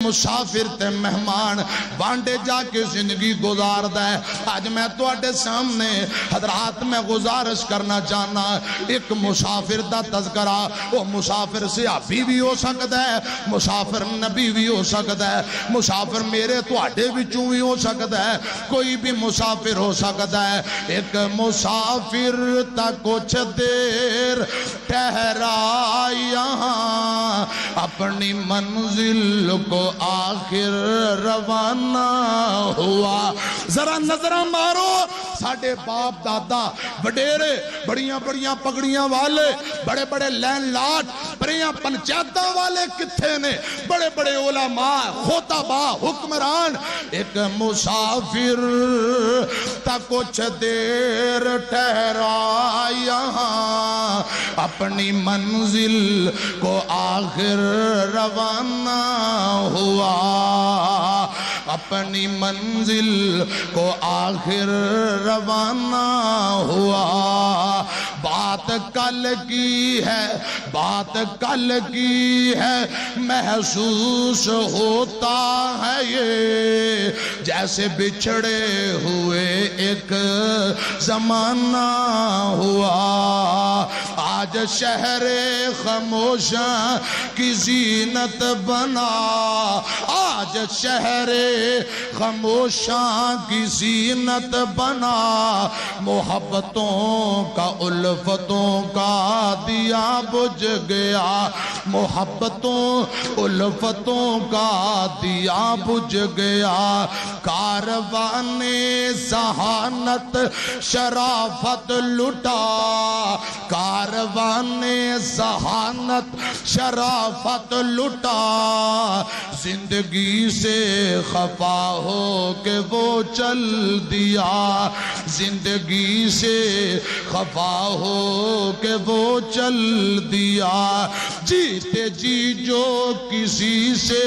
मुसाफिर ते मेहमान बांडे जाके जिंदगी गुजारदा है। अज मैं तुहाडे सामने हजरात में गुजारिश करना चाहना, एक मुसाफिर दा तज़किरा। वो मुसाफिर सहाबी भी हो सकता है, मुसाफिर नबी भी हो सकता है, मुसाफिर मेरे तुहाडे विचों भी हो सकता है, कोई भी मुसाफिर हो सकता है। एक मुसाफिर ता कुछ देर ठहरा यहाँ, अपनी मंजिल को आखिर रवाना हुआ। जरा नजर मारो, साडे बाप दादा वडेरे बड़ियां बड़ियां पगड़ियां वाले, बड़े बड़े लैंडलॉर्ड, बड़ियां पंचायतां वाले किथे ने, बड़े बड़े उलमा, खोताबा, हुक्मरान। एक मुसाफिर ता कुछ देर ठहरा यहाँ, अपनी मंजिल को आखिर रवाना हुआ, अपनी मंजिल को आखिर रवाना हुआ। बात कल की है, बात कल की है, महसूस होता है ये जैसे बिछड़े हुए एक जमाना हुआ। आज शहरे खामोशा की जीनत बना, आज शहरे खामोशा की जीनत बना, मोहब्बतों का उल्फतों का दिया बुझ गया, मोहब्बतों उल्फतों का दिया बुझ गया। कारवाने जहानत शराफत लुटा, कारवाने जहानत शराफत लुटा, जिंदगी से खफा हो के वो चल दिया, जिंदगी से खफा हो के वो चल दिया। जीते जी जो किसी से,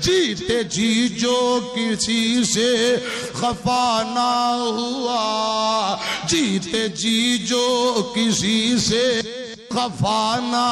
जीते जी जो किसी से खफा ना हुआ, जीते जी जो किसी से खफा ना